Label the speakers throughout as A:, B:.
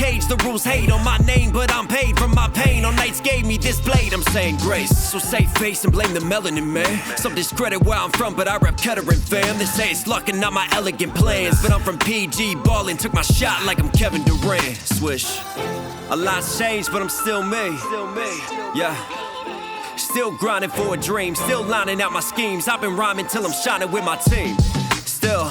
A: cage, the rules hate on my name, but I'm paid from my pain. On nights gave me this blade, I'm saying grace. So save face and blame the melanin, man. Some discredit where I'm from, but I rep Kettering, fam. They say it's luck and not my elegant plans, but I'm from PG, ballin', took my shot like I'm Kevin Durant. Swish. A lot's changed, but I'm still me. Yeah. Still grinding for a dream, still lining out my schemes. I've been rhyming till I'm shining with my team. Still.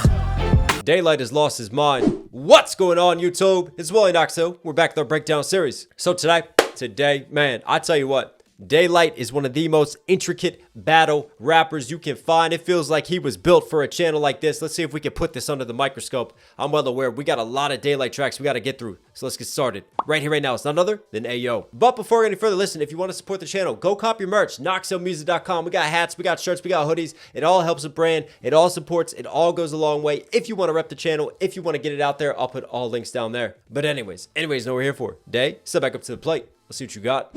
B: Daylyt has lost his mind. What's going on, YouTube? It's Knox. We're back with our breakdown series. So today, man, I tell you what, Daylyt is one of the most intricate battle rappers you can find. It feels like he was built for a channel like this. Let's see if we can put this under the microscope. I'm well aware we got a lot of Daylyt tracks we got to get through. So let's get started. Right here, right now, it's none other than Ayo. But before we go any further, listen, if you want to support the channel, go cop your merch, knoxmusic.com. We got hats, we got shirts, we got hoodies. It all helps the brand. It all supports. It all goes a long way. If you want to rep the channel, if you want to get it out there, I'll put all links down there. But anyways, know what we're here for. Day, step back up to the plate. Let's see what you got.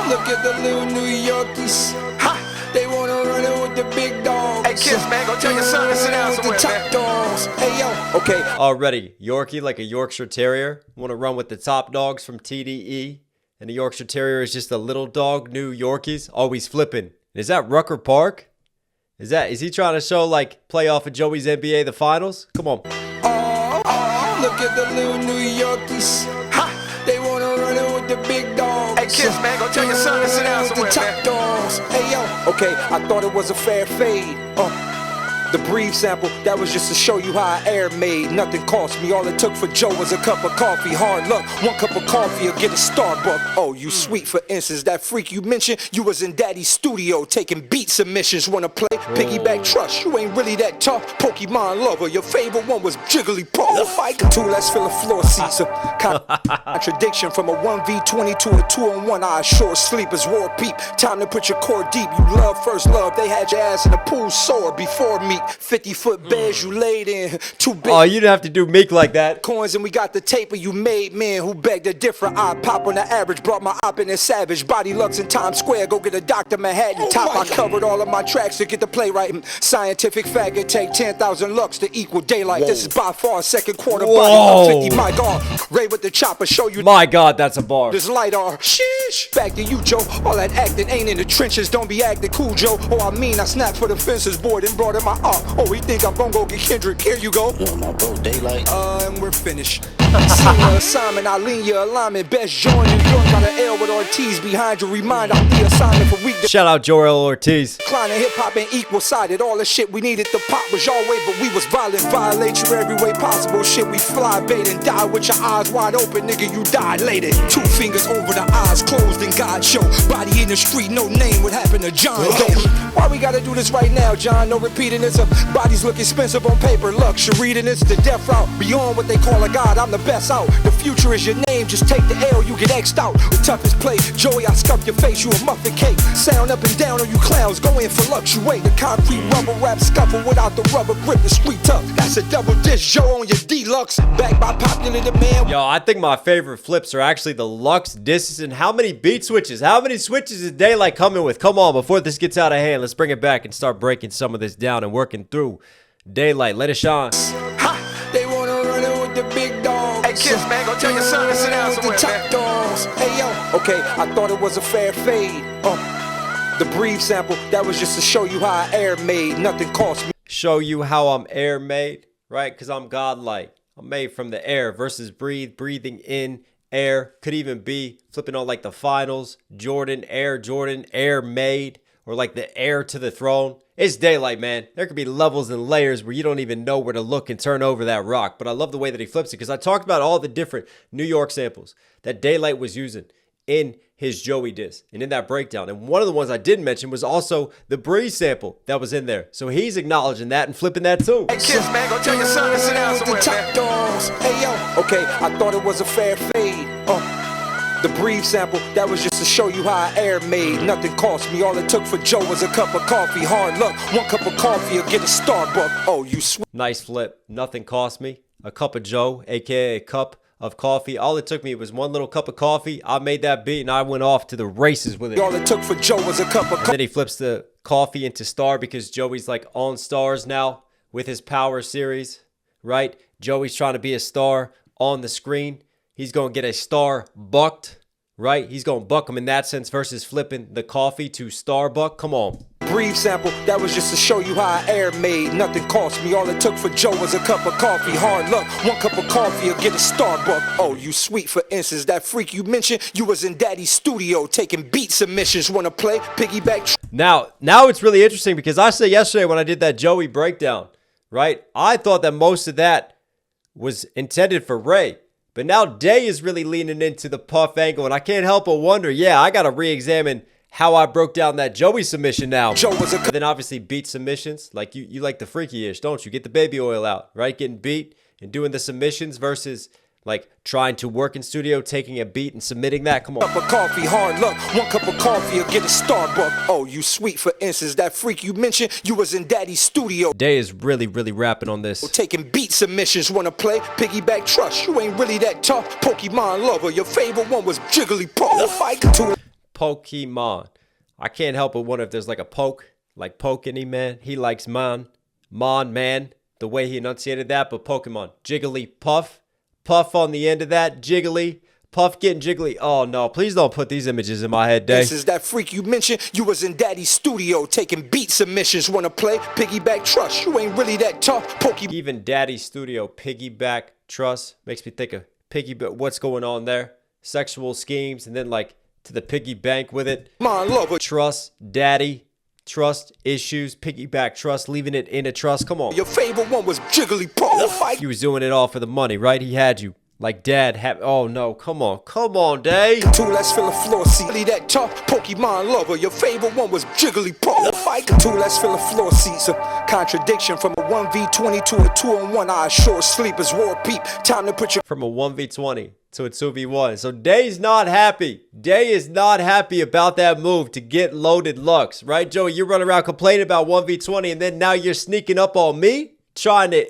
C: Look at the little New Yorkies. Ha! They wanna run it with the big dogs. Hey kids, man, go tell your son to sit down somewhere, the top dogs. Hey yo, okay.
B: Already, Yorkie like a Yorkshire Terrier. Want to run with the top dogs from TDE. And the Yorkshire Terrier is just a little dog, New Yorkies, always flipping. Is that Rucker Park? Is he trying to show like playoff of Joey's NBA the finals? Come on.
C: Look at the little New Yorkies. Ha! They wanna run it with the big dogs. Hey kids, man, go tell your son to sit down somewhere, the top dogs. Hey yo, okay, I thought it was a fair fade. The breathe sample, that was just to show you how I air made. Nothing cost me, all it took for Joe was a cup of coffee. Hard luck, one cup of coffee or get a Starbucks. Oh, you sweet for instance, that freak you mentioned, you was in daddy's studio taking beat submissions. Wanna play piggyback trust, you ain't really that tough. Pokemon lover, your favorite one was Jigglypuff. Fight two, let's fill a floor seats. Contradiction from a 1v20 to a 2-on-1. I assure sleepers war peep. Time to put your core deep. You love first love, they had your ass in the pool sore before me. 50-foot beds you laid in, too big.
B: Oh, you didn't have to do Meek like that.
C: Coins and we got the tape of you made men who begged a different. I pop on the average, brought my op in a savage. Body Lux in Times Square, go get a Dr. Manhattan top. I covered all of my tracks to get the playwright. Scientific fact, it take 10,000 lux to equal Daylyt. Whoa. This is by far second quarter body 50. My God, Ray with the chopper, show you.
B: My God, that's a bar.
C: This light are sheesh. Back to you, Joe. All that acting ain't in the trenches. Don't be acting cool, Joe. Oh, I mean, I snapped for the fences board and brought in my art. Oh, we think I'm gonna go get Kendrick. Here you go.
D: Yeah, my bro, Daylyt.
C: And we're finished. Senior assignment, I lean your alignment. Best join New York. Got an L with Ortiz behind you. Remind I'm the assignment for week.
B: Shout out Joel Ortiz.
C: Declining hip hop and equal sided. All the shit we needed to pop was your way, but we was violent. Violate you every way possible. Shit, we fly bait and die with your eyes wide open, nigga. You dilated. 2 fingers over the eyes closed and God show. Body in the street, no name. What happened to John? Why we gotta do this right now, John? No repeating this. Bodies look expensive on paper. Luxury, and it's the death route. Beyond what they call a god, I'm the best out. The future is your name, just take the L, you get X'd out. The toughest play, Joey, I scuff your face, you a muffin cake. Sound up and down on you clowns, go in for fluctuate. The concrete rubber rap scuffle without the rubber grip, the street tough. That's a double dish, Joe on your deluxe. Back by popular demand.
B: Yo, I think my favorite flips are actually the Lux disses. And how many beat switches? How many switches is Daylyt coming with? Come on, before this gets out of hand, let's bring it back and start breaking some of this down and working through. Daylyt, let it shine.
C: Ha! They wanna run it with the big dogs.
D: Hey kids, man, go tell your son to sit down somewhere,
C: the top dogs. Hey yo, okay, I thought it was a fair fade. The breathe sample, that was just to show you how I air made. Nothing cost me.
B: Show you how I'm air made, right? Because I'm godlike. I'm made from the air versus breathe. Breathing in air could even be flipping on like the finals. Jordan, air made. Or like the heir to the throne. It's Daylyt, man. There could be levels and layers where you don't even know where to look and turn over that rock. But I love the way that he flips it because I talked about all the different New York samples that Daylyt was using in his Joey diss and in that breakdown. And one of the ones I didn't mention was also the Breeze sample that was in there. So he's acknowledging that and flipping that too.
D: Hey kids, man, go tell your son to sit down somewhere, man.
C: Dogs. Hey yo, okay, I thought it was a fair fade. The breathe sample, that was just to show you how I air made. Nothing cost me, all it took for Joe was a cup of coffee. Hard luck, one cup of coffee or get a Starbucks. Oh, you sweet.
B: Nice flip. Nothing cost me. A cup of Joe, aka a cup of coffee. All it took me was one little cup of coffee. I made that beat and I went off to the races with it.
C: All it took for Joe was a cup of coffee.
B: Then he flips the coffee into Star because Joey's like on Stars now with his Power series, right? Joey's trying to be a star. on the screen. He's going to get a star bucked, right? He's going to buck him in that sense versus flipping the coffee to Starbuck. Come on.
C: Brief sample, that was just to show you how I air made. Nothing cost me, all it took for Joe was a cup of coffee. Hard luck, one cup of coffee will get a Starbuck. Oh, you sweet, for instance, that freak you mentioned, you was in Daddy's studio taking beat submissions. Wanna play piggyback?
B: Now it's really interesting because I said yesterday when I did that Joey breakdown, right? I thought that most of that was intended for Ray. But now Day is really leaning into the Puff angle, and I can't help but wonder, yeah, I got to re-examine how I broke down that Joey submission now.
C: Joe was
B: then obviously beat submissions. Like you like the freaky-ish, don't you? Get the baby oil out, right? Getting beat and doing the submissions versus like trying to work in studio, taking a beat and submitting that. Come on.
C: Cup of coffee, hard luck. One cup of coffee will get a Starbuck. Oh, you sweet, for instance, that freak you mentioned, you was in Daddy's studio.
B: Day is really rapping on this.
C: Taking beat submissions. Wanna play piggyback trust? You ain't really that tough. Pokemon lover, your favorite one was Jigglypuff.
B: Pokemon. I can't help but wonder if there's like a poke, like Pokey man. He likes man, the way he enunciated that, but Pokemon. Jigglypuff. Puff on the end of that. Jiggly. Puff getting jiggly. Oh no, please don't put these images in my head, Day.
C: This is that freak you mentioned. You was in Daddy's studio taking beat submissions. Wanna play piggyback trust? You ain't really that tough. Pokemon.
B: Even Daddy's studio piggyback trust makes me think of piggyback. What's going on there? Sexual schemes, and then like to the piggy bank with it.
C: My lover.
B: Trust, daddy, trust issues, piggyback trust, leaving it in a trust. Come on.
C: Your favorite one was Jigglypuff.
B: He was doing it all for the money, right? He had you. Like dad had. Oh no, come on, Day.
C: Two less fill a floor seat. Really that tough. Pokemon lover. Your favorite one was Jigglypuff. Two less fill a floor seats. A contradiction from a 1v20 to a 2-on-1. I assure sleepers war peep. Time to put your
B: from a 1v20 to a 2v1. So Day's not happy. Day is not happy about that move to get loaded Lux, right, Joey? You run around complaining about 1v20 and then now you're sneaking up on me, trying to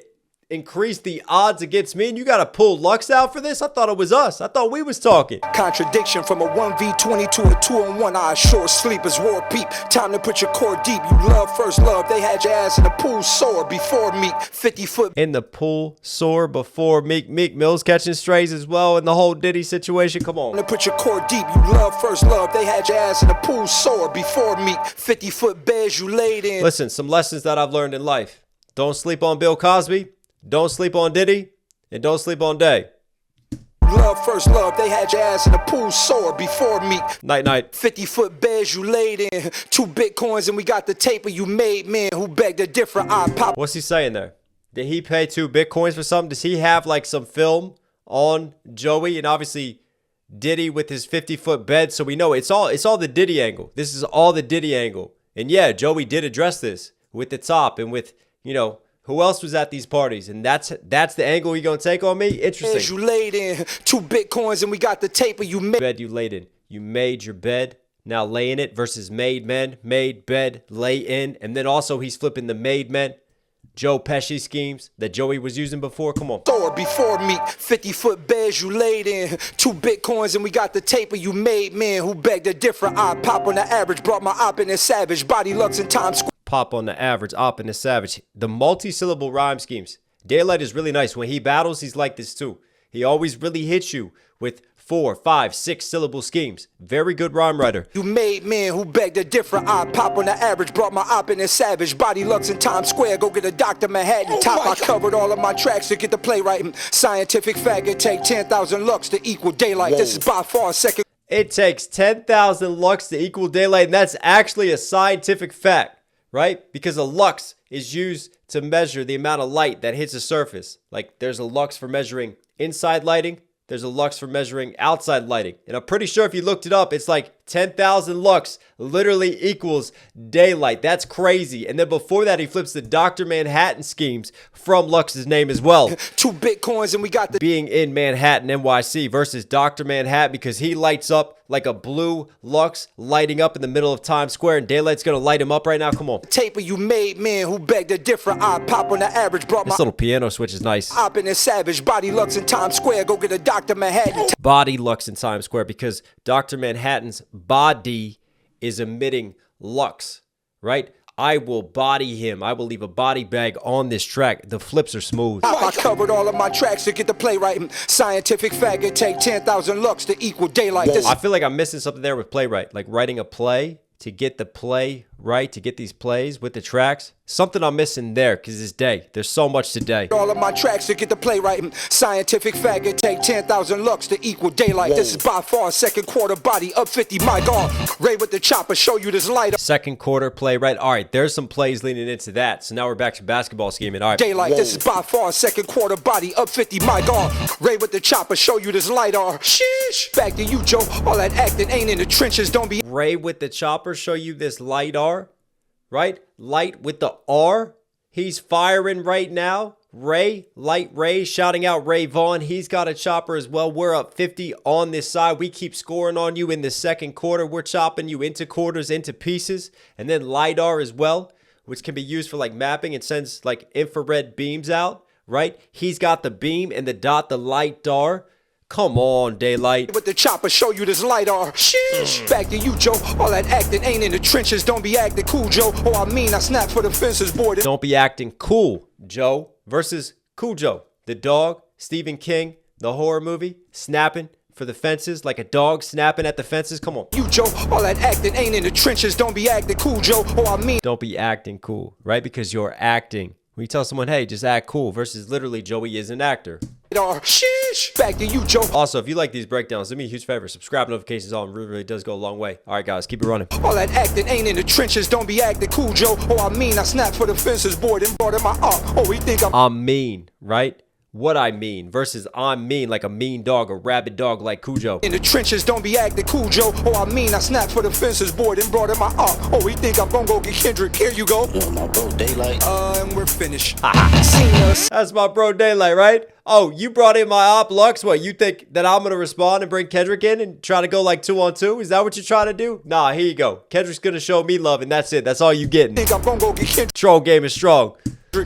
B: increase the odds against me, and you got to pull Lux out for this? I thought it was us. I thought we was talking.
C: Contradiction from a 1v20 to a 2-on-1. I assure sleepers war peep. Time to put your core deep. You love first love. They had your ass in the pool sore before Meek. 50 foot
B: in the pool sore before Meek. Meek Mill's catching strays as well in the whole Diddy situation. Come on.
C: To put your core deep. You love first love. They had your ass in the pool sore before Meek. 50 foot beds you laid in.
B: Listen, some lessons that I've learned in life. Don't sleep on Bill Cosby. Don't sleep on Diddy, and don't sleep on Day.
C: Love first love, they had your ass in the pool sore before Meek.
B: Night.
C: 50 foot beds you laid in, 2 Bitcoins and we got the taper you made, man who begged a different eye pop.
B: What's he saying there? Did he pay 2 Bitcoins for something? Does he have like some film on Joey? And obviously Diddy with his 50-foot bed, so we know it's all the Diddy angle. This is all the Diddy angle. And yeah, Joey did address this with the top and with, you know, who else was at these parties? And that's the angle you're going to take on me? Interesting.
C: You laid in 2 Bitcoins and we got the taper you made.
B: Bed you laid in. You made your bed. Now lay in it versus made men. Made bed, lay in. And then also he's flipping the made men. Joe Pesci schemes that Joey was using before. Come on.
C: Before Meek, 50 foot beds you laid in, 2 Bitcoins and we got the taper you made, man who begged a different eye pop on the average. Brought my op in a savage. Body Lux in Times Square.
B: Pop on the average, op in the savage. The multi-syllable rhyme schemes. Daylyt is really nice. When he battles, he's like this too. He always really hits you with 4, 5, 6 syllable schemes. Very good rhyme writer.
C: You made man who begged a different eye pop on the average. Brought my op in a savage. Body Lux in Times Square. Go get a Dr. Manhattan top. I covered all of my tracks to get the playwright. Scientific fact, it take 10,000 Lux to equal Daylyt. Whoa. This is by far second.
B: It takes 10,000 Lux to equal Daylyt, and that's actually a scientific fact. Right? Because a lux is used to measure the amount of light that hits a surface. Like there's a lux for measuring inside lighting. There's a lux for measuring outside lighting. And I'm pretty sure if you looked it up, it's like 10,000 lux literally equals Daylyt. That's crazy. And then before that, he flips the Dr. Manhattan schemes from Lux's name as well.
C: 2 Bitcoins and we got the
B: being in Manhattan, NYC versus Dr. Manhattan because he lights up like a blue Lux lighting up in the middle of Times Square, and Daylight's gonna light him up right now. Come on.
C: Taper you made, man who begged a different eye pop on the average. Brought
B: this little piano switch is nice.
C: Op in a savage. Body Lux in Times Square. Go get a Dr. Manhattan.
B: Body Lux in Times Square because Dr. Manhattan's body is emitting Lux, right? I will body him. I will leave a body bag on this track. The flips are smooth.
C: I covered all of my tracks to get the playwright. Scientific faggot take 10,000 lux to equal daylight.
B: I feel like I'm missing something there with playwright. Like writing a play to get the play right, to get these plays with the tracks. Something I'm missing there because it's day. There's so much today.
C: All of my tracks to get the playwright. Scientific faggot take 10,000 lux to equal daylight. Whoa. This is by far second quarter body up 50. My God, Ray with the chopper show you this light.
B: Second quarter playwright. All right, there's some plays leaning into that. So now we're back to basketball scheming. All right.
C: Daylight. Whoa. This is by far second quarter body up 50. My God, Ray with the chopper show you this light. Sheesh. Back to you, Joe. All that acting ain't in the trenches. Don't be.
B: Ray with the chopper show you this light R. Right? Light with the R. He's firing right now. Ray, Light Ray, shouting out Ray Vaughn. He's got a chopper as well. We're up 50 on this side. We keep scoring on you in the second quarter. We're chopping you into quarters, into pieces. And then LiDAR as well, which can be used for like mapping and sends like infrared beams out. Right? He's got the beam and the dot, the LiDAR. Come on, Daylyt.
C: With the chopper show you this light Sheesh. Back to you, Joe. All that acting ain't in the trenches. Don't be acting cool, Joe. Oh, I mean, I snap for the fences, boy.
B: Don't be acting cool, Joe. Versus Cool Joe. The dog, Stephen King, the horror movie, snapping for the fences like a dog snapping at the fences. Come on.
C: You, Joe. All that acting ain't in the trenches. Don't be acting cool, Joe. Oh, I mean.
B: Don't be acting cool, right? Because you're acting. When you tell someone, hey, just act cool, versus literally Joey is an actor.
C: Sheesh. Back to you, Joe.
B: Also, if you like these breakdowns, do me a huge favor. Subscribe, notifications on. Really does go a long way. All right, guys, keep it running.
C: All that acting ain't in the trenches. Don't be acting cool, Joe. Oh, I mean, I snap for the fences, boy. Then brought in my Oh, we think
B: I'm mean, right? What I mean versus I'm mean, like a mean dog, a rabid dog like Cujo.
C: In the trenches, don't be acting cool, Joe. Oh, I mean, I snap for the fences, boy. Then brought in my Oh, we think I'm gonna go get Kendrick. Here you go.
D: Yo, my bro, Daylyt.
C: And we're finished.
B: That's my bro, Daylyt, right? Oh, you brought in my op, Lux. What, you think that I'm gonna respond and bring Kendrick in and try to go like 2-on-2? Is that what you're trying to do? Nah, here you go. Kendrick's gonna show me love, and that's it. That's all you getting.
C: Think I'm gonna go get Kendrick.
B: Troll game is strong.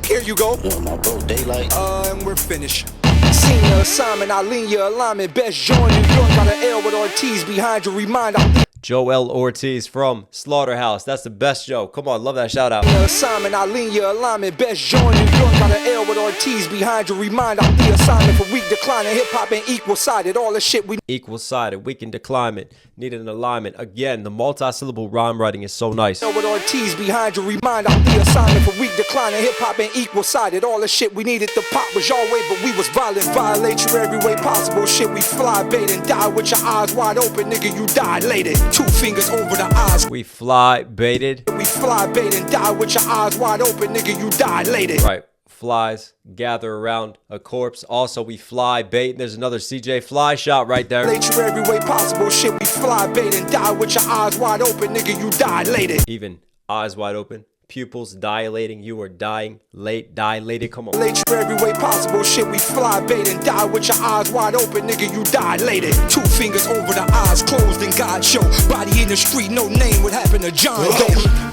C: Here you go.
D: Yo, my bro, Daylyt.
C: And we're finished. Senior assignment, I lean your alignment. Best join New York, got an L with Ortiz behind you. Remind
B: Joel Ortiz from Slaughterhouse. That's the best Joe. Come on, love that shout out.
C: Assignment, I lean your alignment. Best join New York, got an L with Ortiz behind you. Remind I'm the assignment for weak declining. Hip hop and equal sided. All the shit we
B: equal sided, weakened declinement, needed an alignment. Again, the multi-syllable rhyme writing is so nice.
C: With Ortiz behind you. Remind I'm the assignment for weak declining. Hip hop and equal sided. All the shit we needed to pop was your way, but we was violent. Violate you every way possible. Shit, we fly bait and die with your eyes wide open, nigga. You dilated. 2 fingers over the eyes.
B: We fly baited.
C: We fly bait and die with your eyes wide open, nigga. You dilated.
B: Right. Flies gather around a corpse. Also, we fly bait. And there's another CJ Fly shot right there.
C: Late you every way possible. Shit, we fly bait and die with your eyes wide open, nigga. You dilated.
B: Even eyes wide open. Pupils dilating. You are dying. Late, dilated. Come on.
C: Late you every way possible. Shit, we fly bait and die with your eyes wide open, nigga. You dilated. 2 fingers over the eyes closed and God show. Body in the street, no name. What happened to John?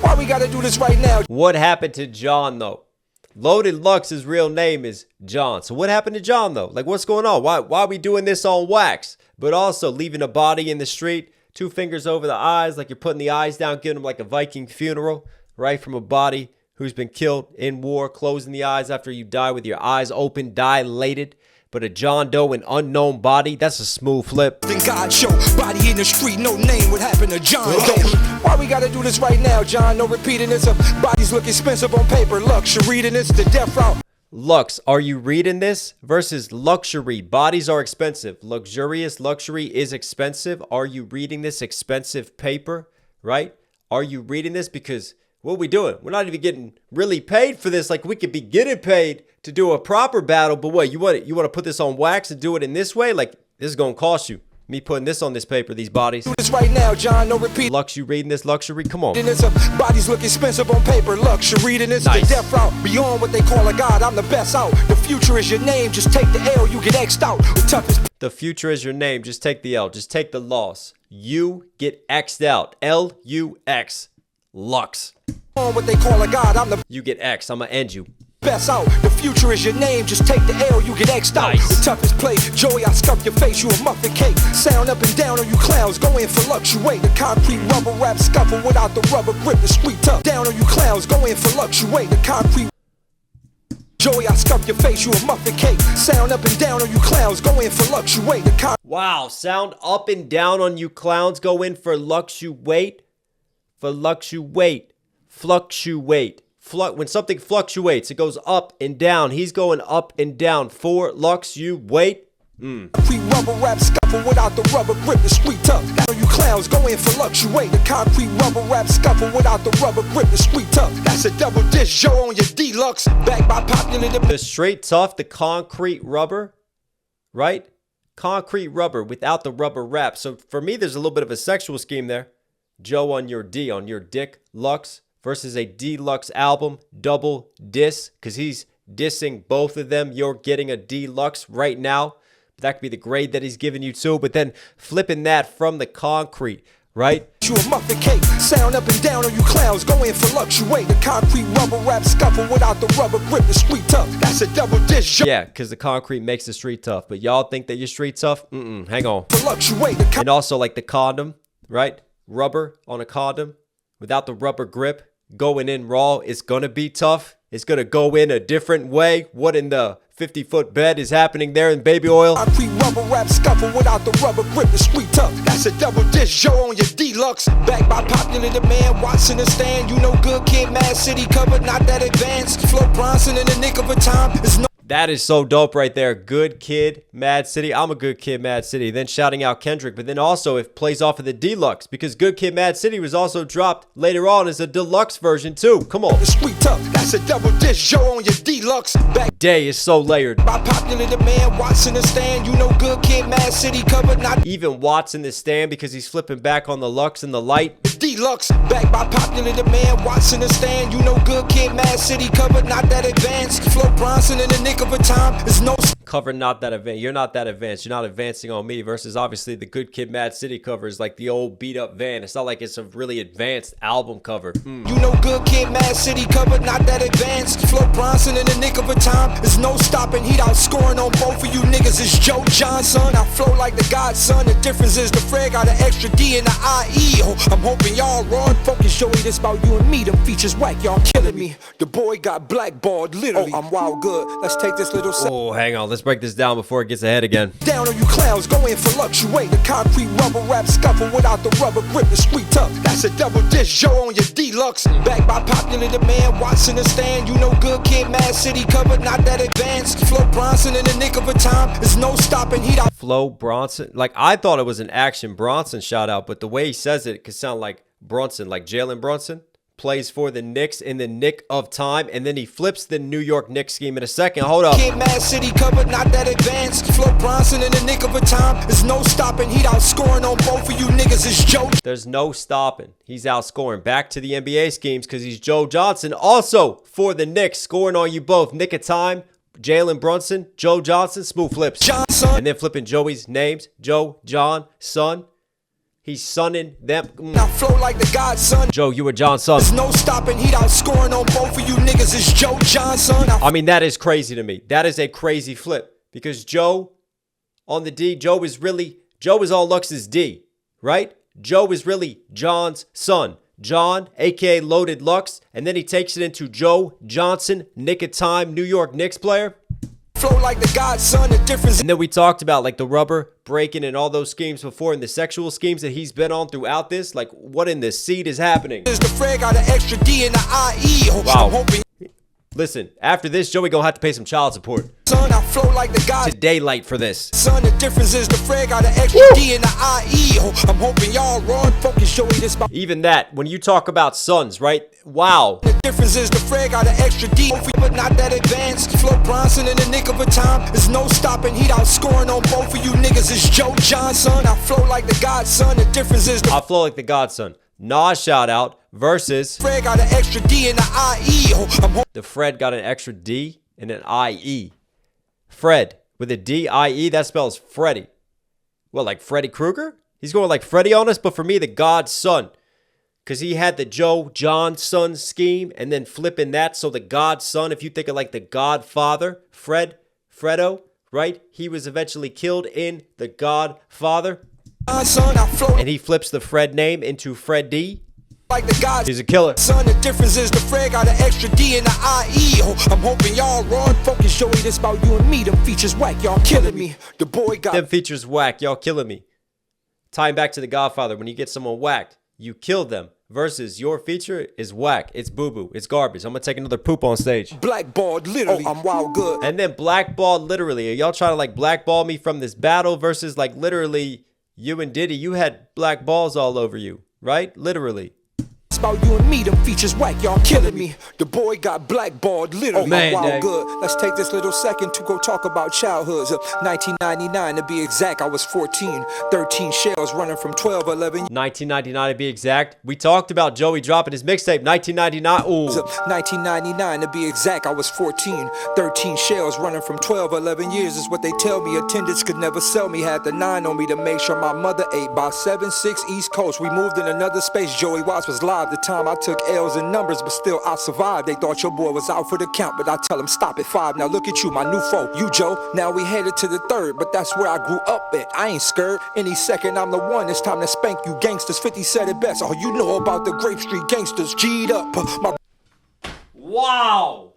C: Why we gotta do this right now?
B: What happened to John though? Loaded Lux's real name is John. So what happened to John though? Like what's going on? Why are we doing this on wax? But also leaving a body in the street, 2 fingers over the eyes, like you're putting the eyes down, giving them like a Viking funeral, right? From a body who's been killed in war, closing the eyes after you die with your eyes open, dilated. But a John Doe, an unknown body, that's a smooth flip.
C: Then God show, body in the street, no name. What happened to John Doe? Why we gotta do this right now, John? No repeating this. Bodies look expensive on paper. Lux, you're reading this, the death route.
B: Lux, are you reading this? Versus luxury. Bodies are expensive. Luxurious, luxury is expensive. Are you reading this expensive paper? Right? Are you reading this? Because what are we doing? We're not even getting really paid for this. Like we could be getting paid to do a proper battle, but what, you want to put this on wax and do it in this way? Like this is gonna cost you. Me putting this on this paper, these bodies.
C: Do this right now, John. No repeat.
B: Lux, you reading this luxury? Come on.
C: Bodies look expensive on paper. Lux, you reading this? Nice. The death route beyond what they call a god. I'm the best out. The future is your name. Just take the L. You get X'd out. The toughest.
B: The future is your name. Just take the L. Just take the loss. You get X'd out. L-U-X. Lux.
C: On what they call a god. I'm the.
B: You get X. I'm gonna end you.
C: best out. The future is your name, just take the L, you get X'd out.
B: Nice.
C: The toughest play, Joey, I scuff your face, you a muffin cake. Sound up and down on you clowns, go in for fluctuate. The concrete rubber rap scuffle without the rubber grip, the street tough. Down on you clowns, go in for fluctuate. The concrete Joey, I scuff your face, you a muffin cake. Sound up and down on you clowns, go in for fluctuate. The
B: Wow, sound up and down on you clowns, go in for fluctuate. Fluctuate. When something fluctuates, it goes up and down. He's going up and down. For fluctuate.
C: concrete rubber rap scuffle without the rubber grip, the street tough. Down on you clowns, go in for fluctuate. The concrete rubber rap scuffle without the rubber grip, the street tough. That's a double dish, Joe on your Deluxe. Backed by popular
B: The straight tough, the concrete rubber, right? Concrete rubber without the rubber wrap. So for me, there's a little bit of a sexual scheme there. Joe on your D, on your dick, Lux, versus a Deluxe album, double diss, because he's dissing both of them. You're getting a Deluxe right now. That could be the grade that he's giving you too. But then flipping that from the concrete, right?
C: You a muffin cake, sound up and down on you clowns, go in for fluctuate. The concrete rubber rap scuffle without the rubber grip, the street tough. That's a double dish.
B: Yeah, because the concrete makes the street tough. But y'all think that you're street tough? Hang on.
C: Fluctuate.
B: And also like the condom, right? Rubber on a condom without the rubber grip. Going in raw, it's gonna be tough. It's gonna go in a different way. What in the 50-foot bed is happening there in baby oil?
C: Concrete rubber rap scuffle without the rubber grip, the street tough. That's a double dish, Joe on your Deluxe. Backed by popular demand, Watson the stand. You know good kid, Mad City cover, not that advanced. Flo Bronson in the nick of a time. It's no
B: That is so dope right there. Good kid, Mad City. I'm a good kid, Mad City. Then shouting out Kendrick. But then also it plays off of the Deluxe because Good Kid, Mad City was also dropped later on as a deluxe version too. Come on.
C: the street tough. That's a double dish, Joe on your Deluxe. Backed
B: Day is so layered.
C: by popular demand, Watson the stand. You know good kid, Mad City cover, not
B: Even Watts in the stand because he's flipping back on the Lux and the light.
C: Deluxe. Backed by popular demand, Watson the stand. You know good kid, Mad City cover, not that advanced. Flo Bronson in the nick of a time. There's no
B: Cover not that advanced. You're not that advanced. You're not advancing on me versus obviously the Good Kid, Mad City cover is like the old beat up van. It's not like it's a really advanced album cover.
C: You know good kid, Mad City cover, not that advanced. Flo Bronson in the nick of a time. There's no stopping, heat out scoring on both of you niggas. It's Joe Johnson. I flow like the godson. The difference is the Fred got an extra D in the IE. Oh, I'm hoping y'all run. Focus, Joey, this about you and me. Them features whack, y'all killing me. The boy got blackballed, literally. Oh, I'm wild good. Let's take this little
B: Oh, hang on. Let's break this down before it gets ahead again.
C: down on you clowns, go in for fluctuate. The concrete rubber rap scuffle without the rubber grip, the street tough. That's a double dish, Joe on your Deluxe. Backed by popular demand, Watson the stand. You know good kid, Mad City cover, not that advanced. Flo Bronson in the nick of a time. There's no stopping, heat out.
B: Flo Bronson. Like, I thought it was an Action Bronson shout out, but the way he says it could sound like Brunson, like Jalen Brunson. Plays for the Knicks in the nick of time, and then he flips the New York Knicks scheme in a second. Hold up.
C: Kid, Mad City cover, not that advanced. Flo Bronson in the nick of a time. There's no stopping, heat out scoring on both of you niggas. It's Joe.
B: There's no stopping. He's outscoring. Back to the NBA schemes because he's Joe Johnson. Also for the Knicks, scoring on you both. Nick of time, Jalen Brunson, Joe Johnson, smooth flips.
C: Johnson.
B: And then flipping Joey's names. Joe, John, son. He's sonning them.
C: I flow like the godson.
B: Joe, you were John's son.
C: There's no stopping, heat out scoring on both of you niggas. It's Joe Johnson.
B: I mean, that is crazy to me. That is a crazy flip. Because Joe on the D, Joe is on Lux's D, right? Joe is really John's son. John, aka Loaded Lux. And then he takes it into Joe Johnson, Nick of Time, New York Knicks player.
C: Flow like the godson, the difference.
B: And then we talked about like the rubber breaking and all those schemes before and the sexual schemes that he's been on throughout this. Like, what in the seed is happening?
C: Is the Fred got an extra D in the IE. Oh,
B: Wow.
C: I'm hoping,
B: Listen, after this, Joey gonna have to pay some child support
C: son, I flow like the god.
B: to Daylyt for this.
C: Son, the difference is the Fred got an extra D in the IE. Oh, I'm hoping y'all run. Focus, Joey, this about.
B: Even that, when you talk about sons, right? Wow.
C: The difference is the Fred got an extra D, but not that advanced. Flo Bronson in the nick of a time. There's no stopping, heat out scoring on both of you niggas. It's Joe Johnson. I flow like the godson. The difference is the
B: I flow like the godson. Nas shout out versus
C: Fred got an extra D in the IE. Oh, I'm
B: the Fred got an extra D and an IE. Fred with a D-I-E, that spells Freddy. What, like Freddy Krueger? He's going like Freddy on us, but for me, the godson. Because he had the Joe Johnson scheme and then flipping that. So the godson, if you think of like the Godfather, Fredo, right? He was eventually killed in The Godfather. And he flips the Fred name into Fred D.
C: Like the God,
B: he's a killer.
C: Son, the difference is the Fred got an extra D in the IE. I'm hoping y'all run. Focus, Joey, this about you and me. Them features whack, y'all killing me. The boy got
B: them features whack, y'all killing me. Tying back to The Godfather, when you get someone whacked, you kill them. Versus your feature is whack. It's boo-boo. It's garbage. I'm gonna take another poop on stage.
C: Blackballed literally. I'm wild good.
B: And then blackballed literally. Are y'all trying to like blackball me from this battle versus like literally you and Diddy? You had black balls all over you, right? Literally.
C: About you and me, them features whack, y'all killing me. The boy got blackballed, literally.
B: Man,
C: wow, good. Let's take this little second to go talk about childhoods. 1999 to be exact, I was 14. 13 shells running from 12, 11.
B: 1999 to be exact. We talked about Joey dropping his mixtape, 1999. Ooh.
C: 1999 to be exact, I was 14. 13 shells running from 12, 11 years is what they tell me. Attendants could never sell me. Had the 9 on me to make sure my mother ate. By 7-6 East Coast, we moved in another space. Joey Watts was live. The time I took L's in numbers, but still I survived. They thought your boy was out for the count, but I tell them stop at 5. Now look at you, my new foe, you Joe. Now we headed to the 3rd, but that's where I grew up at. I ain't scared. Any second I'm the one. It's time to spank you gangsters. 50 said it best. All you know about the Grape Street gangsters. G'd up.
B: Wow.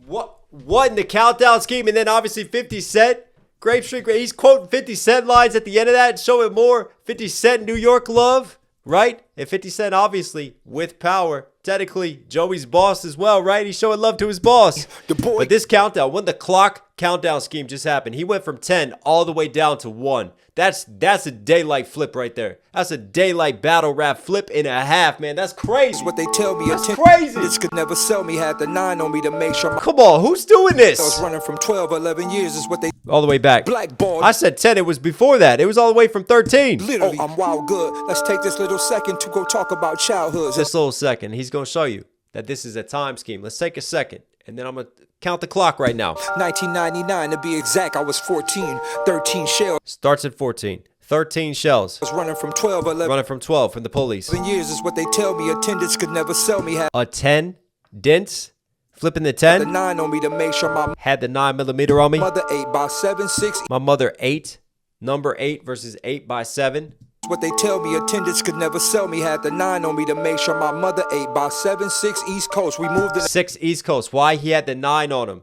B: What in the countdown scheme? And then obviously 50 Cent. Grape Street. He's quoting 50 Cent lines at the end of that and showing more 50 Cent New York love. Right? And 50 Cent, obviously, with power. Technically, Joey's boss as well, right? He's showing love to his boss. But this countdown, when the clock countdown scheme just happened, he went from 10 all the way down to 1. That's a Daylyt flip right there. That's a Daylyt battle rap flip and a half, man. That's crazy.
C: What they tell me.
B: That's crazy.
C: This could never sell me. Had the 9 on me to make sure.
B: Come on, who's doing this?
C: I was running from 12, 11 years is what they.
B: All the way back.
C: Blackball.
B: I said 10. It was before that. It was all the way from 13.
C: Literally. I'm wild good. Let's take this little second to go talk about childhoods.
B: This little second, he's going to show you that this is a time scheme. Let's take a second, and then I'm going to count the clock right now.
C: 1999 to be exact, I was 14. 13 shells.
B: Starts at 14. 13 shells.
C: I was running from 12, 11.
B: Running from 12 from the police.
C: 11 years is what they tell me. Attendants could never sell me. Had
B: a 10 dents. Flipping the 10.
C: The 9 on me to make sure my
B: had the 9mm on me.
C: Mother 8 by 7-6.
B: My mother 8. Number 8 versus 8 by 7.
C: What they tell me, attendants could never sell me. Had the 9 on me to make sure my mother 8 by 7-6 East Coast. We moved in
B: 6 East Coast. Why he had the 9 on him?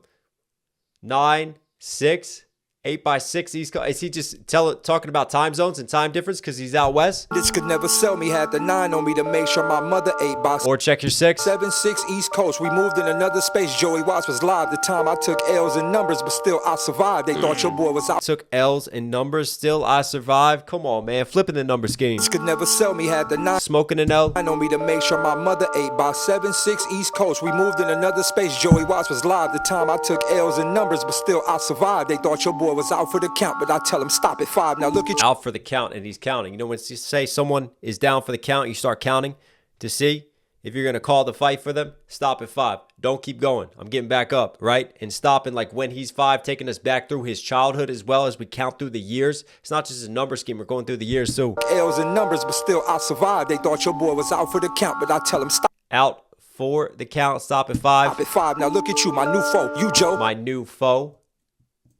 B: 9, 6, 8 by 6 East Coast. Is he just talking about time zones and time difference because he's out west?
C: This could never sell me. Had the 9 on me to make sure my mother 8 by
B: or check your 6.
C: 7-6 East Coast. We moved in another space. Joey Watts was live. The time I took L's in numbers, but still I survived. They thought your boy was out.
B: Took L's in numbers, still I survived. Come on, man. Flipping the number scheme.
C: This could never sell me. Had the 9
B: smoking an L
C: on me to make sure my mother 8 by 7-6 East Coast. We moved in another space. Joey Watts was live. The time I took L's in numbers, but still I survived. They thought your boy was out for the count, but I tell him stop at 5. Now look at you.
B: Out for the count, and he's counting. You know, when you say someone is down for the count, you start counting to see if you're going to call the fight for them. Stop at 5. Don't keep going. I'm getting back up, right? And stopping like when he's 5, taking us back through his childhood as well as we count through the years. It's not just a number scheme. We're going through the years too.
C: L's in numbers, but still I survived. They thought your boy was out for the count, but I tell him stop.
B: Out for the count. Stop at 5.
C: Stop at 5. Now look at you, my new foe. You Joe.
B: My new foe.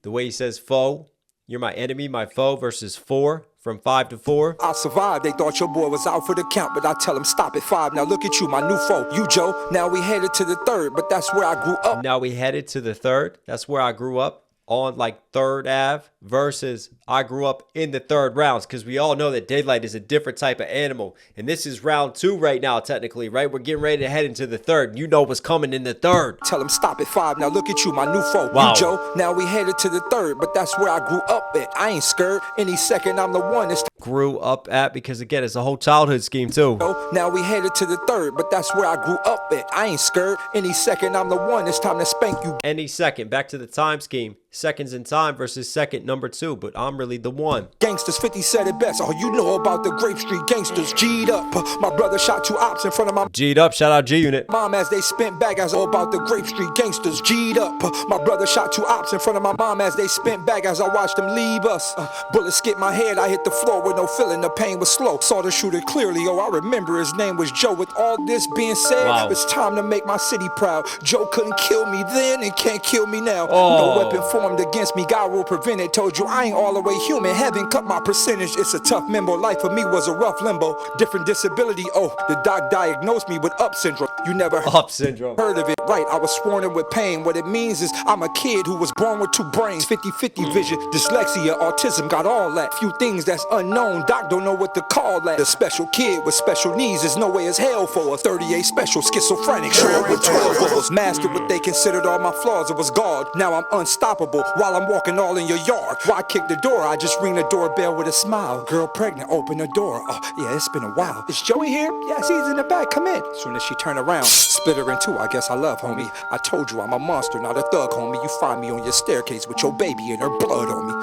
B: The way he says foe. You're my enemy, my foe versus 4 from 5 to 4.
C: I survived. They thought your boy was out for the count, but I tell them stop at 5. Now look at you, my new foe. You Joe. Now we headed to the 3rd, but that's where I grew up.
B: Now we headed to the 3rd. That's where I grew up. On like 3rd Ave versus I grew up in the 3rd rounds because we all know that Daylyt is a different type of animal. And this is round 2 right now, technically, right? We're getting ready to head into the 3rd. You know what's coming in the 3rd.
C: Tell him stop at 5. Now look at you, my new foe.
B: Wow.
C: You Joe. Now we headed to the 3rd, but that's where I grew up at. I ain't scared. Any second I'm the one. It's
B: grew up at because again, it's a whole childhood scheme too.
C: Now we headed to the 3rd, but that's where I grew up at. I ain't scared. Any second I'm the one. It's time to spank you.
B: Any second. Back to the time scheme. Seconds in time versus second number 2, but I'm really the one.
C: Gangsters, 50 said it best. All you know about the Grape Street gangsters. G'd up. My brother shot 2 ops in front of my
B: G'd up, shout out G Unit.
C: mom as they spent bag. As all about the Grape Street gangsters. G'd up. My brother shot 2 ops in front of my mom as they spent bag. As I watched them leave us. Bullets skipped my head. I hit the floor with no feeling. The pain was slow. Saw the shooter clearly. Oh, I remember his name was Joe. With all this being said,
B: wow.
C: It's time to make my city proud. Joe couldn't kill me then and can't kill me now.
B: Oh.
C: No weapon formed against me. God will prevent it. Told you I ain't all the way human. Heaven cut my percentage. It's a tough limbo. Life for me was a rough limbo. Different disability. Oh, the doc diagnosed me with up syndrome. You never
B: Up syndrome.
C: heard of it, right? I was sworn in with pain. What it means is I'm a kid who was born with 2 brains. 50-50 vision, dyslexia, autism, got all that. Few things that's unknown. Doc don't know what to call that. The special kid with special needs is no way as hell for a 38 special schizophrenic. Sure with 12 bubbles. Mastered what they considered all my flaws. It was God. Now I'm unstoppable while I'm walking all in your yard. Why kick the door? I just ring the doorbell with a smile. Girl pregnant, open the door. Oh, yeah, it's been a while. Is Joey here? Yes, he's in the back. Come in. Soon as she turned around, split her in 2. I guess I love, homie. I told you I'm a monster, not a thug, homie. You find me on your staircase with your baby and her blood on me.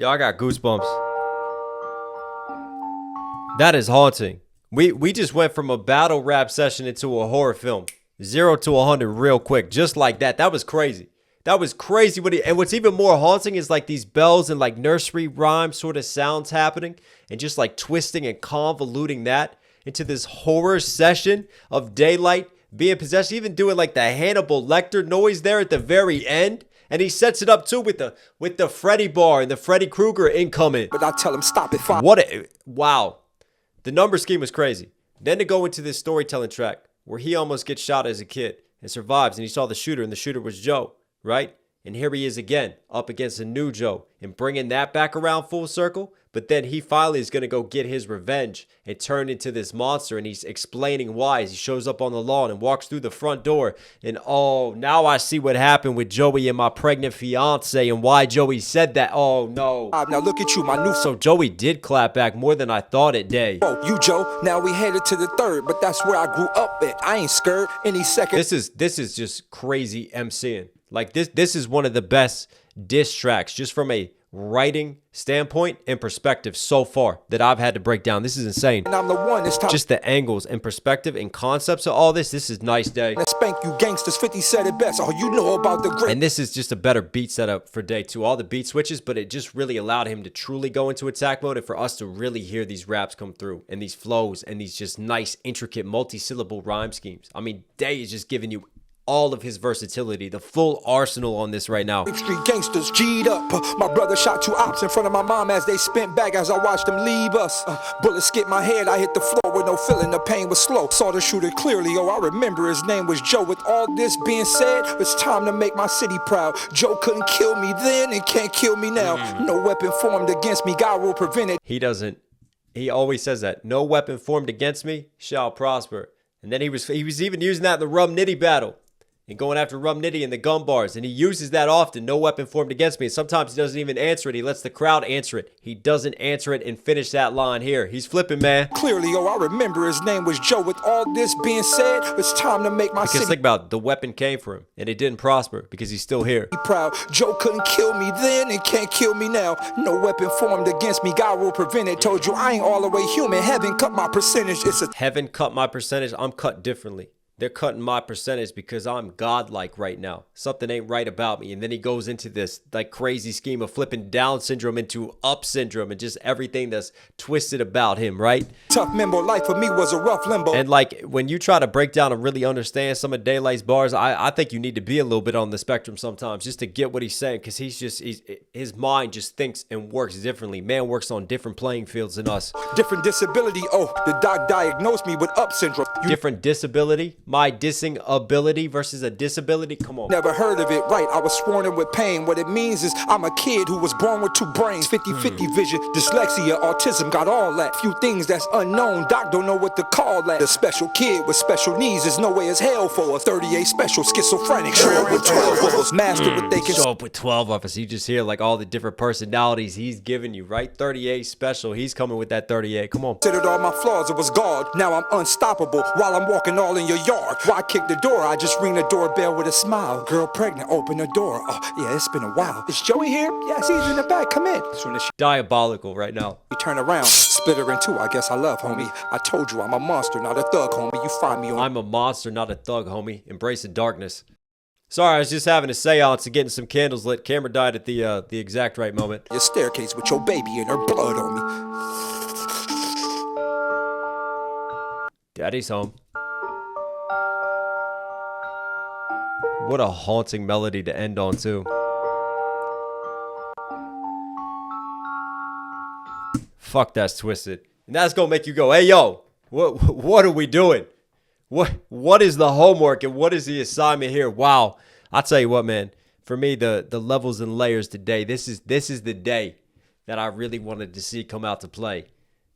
B: Yo, I got goosebumps. That is haunting. We just went from a battle rap session into a horror film. 0 to 100 real quick, just like that. That was crazy. That was crazy. And what's even more haunting is like these bells and like nursery rhyme sort of sounds happening and just like twisting and convoluting that into this horror session of Daylyt being possessed, even doing like the Hannibal Lecter noise there at the very end. And he sets it up too with the Freddy bar and the Freddy Krueger incoming.
C: But I tell him stop it.
B: Wow. The number scheme was crazy. Then to go into this storytelling track where he almost gets shot as a kid and survives, and he saw the shooter, and the shooter was Joe, right? And here he is again, up against a new Joe, and bringing that back around full circle. But then he finally is going to go get his revenge and turn into this monster, and he's explaining why as he shows up on the lawn and walks through the front door. And oh, now I see what happened with Joey and my pregnant fiance and why Joey said that. Oh, no.
C: Now look at you, my new...
B: So Joey did clap back more than I thought it did.
C: Oh, you Joe, now we headed to the 3rd, but that's where I grew up at. I ain't scared any second.
B: This is just crazy MCing. Like this is one of the best diss tracks just from a writing standpoint and perspective so far that I've had to break down. This is insane.
C: And I'm the one this time.
B: Just the angles and perspective and concepts of all this. This is nice day.
C: Let's spank you gangsters. 50 said it best. All you know about the great.
B: And this is just a better beat setup for day 2. All the beat switches, but it just really allowed him to truly go into attack mode and for us to really hear these raps come through and these flows and these just nice, intricate, multi-syllable rhyme schemes. I mean, Day is just giving you all of his versatility, the full arsenal on this right now.
C: Street gangsters G'd up. My brother shot 2 ops in front of my mom as they spent bag. As I watched them leave us. Bullets skipped my head. I hit the floor with no feeling. The pain was slow. Saw the shooter clearly. Oh, I remember his name was Joe. With all this being said, it's time to make my city proud. Joe couldn't kill me then and can't kill me now. No weapon formed against me. God will prevent it.
B: He always says that. No weapon formed against me shall prosper. And then he was even using that in the Rum Nitty battle. And going after Rum Nitty and the gun bars. And he uses that often. No weapon formed against me. And sometimes he doesn't even answer it. He lets the crowd answer it. He doesn't answer it and finish that line here. He's flipping, man.
C: Clearly, oh, I remember his name was Joe. With all this being said, it's time to make my
B: Because think about it, the weapon came for him. And it didn't prosper because he's still here.
C: Proud. Joe couldn't kill me then and can't kill me now. No weapon formed against me. God will prevent it. Told you I ain't all the way human. Heaven cut my percentage.
B: Heaven cut my percentage. I'm cut differently. They're cutting my percentage because I'm godlike right now. Something ain't right about me. And then he goes into this like crazy scheme of flipping Down syndrome into up syndrome and just everything that's twisted about him, right?
C: Tough limbo. Life for me was a rough limbo.
B: And like when you try to break down and really understand some of Daylyt's bars, I think you need to be a little bit on the spectrum sometimes just to get what he's saying, because his mind just thinks and works differently. Man works on different playing fields than us.
C: Different disability. Oh, the doc diagnosed me with up syndrome.
B: Different disability. My dissing ability versus a disability. Come on.
C: Never heard of it, right? I was sworn in with pain. What it means is I'm a kid who was born with 2 brains. 50-50 vision, dyslexia, autism, got all that. Few things that's unknown. Doc don't know what to call that. The special kid with special needs is no way as hell for a 38 special schizophrenic. Show up with 12 of us. Master what they can.
B: Show up with 12 of us. You just hear like all the different personalities he's giving you, right? 38 special. He's coming with that 38. Come on.
C: Considered all my flaws, it was God. Now I'm unstoppable while I'm walking all in your yard. Why kick the door? I just ring the doorbell with a smile. Girl pregnant, open the door. Oh, yeah, it's been a while. Is Joey here? Yes, he's in the back. Come in.
B: Diabolical right now.
C: You turn around, split her in two. I guess I love, homie. I told you I'm a monster, not a thug, homie. You find me on.
B: I'm a monster, not a thug, homie. Embrace the darkness. Sorry, I was just having a seance and getting some candles lit. Camera died at the exact right moment.
C: Your staircase with your baby and her blood on me.
B: Daddy's home. What a haunting melody to end on, too. Fuck, that's twisted. And that's gonna make you go, hey, yo, what are we doing? What is the homework and what is the assignment here? Wow. I'll tell you what, man. For me, the levels and layers today, this is the day that I really wanted to see come out to play.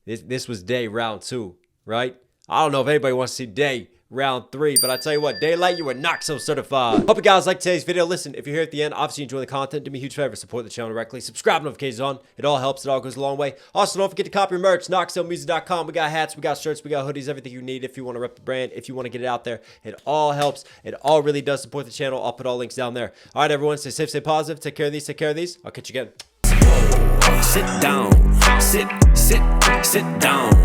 B: This was day round 2, right? I don't know if anybody wants to see day round 3, but I tell you what, Daylyt, you are Knox certified. Hope you guys like today's video. Listen, if you're here at the end, obviously enjoy the content. Do me a huge favor, support the channel directly. Subscribe, notifications on. It all helps. It all goes a long way. Also, don't forget to copy your merch. KnoxMusic.com. We got hats, we got shirts, we got hoodies, everything you need if you want to rep the brand, if you want to get it out there. It all helps. It all really does support the channel. I'll put all links down there. All right, everyone, stay safe, stay positive. Take care of these, take care of these. I'll catch you again.
A: Sit down, sit down.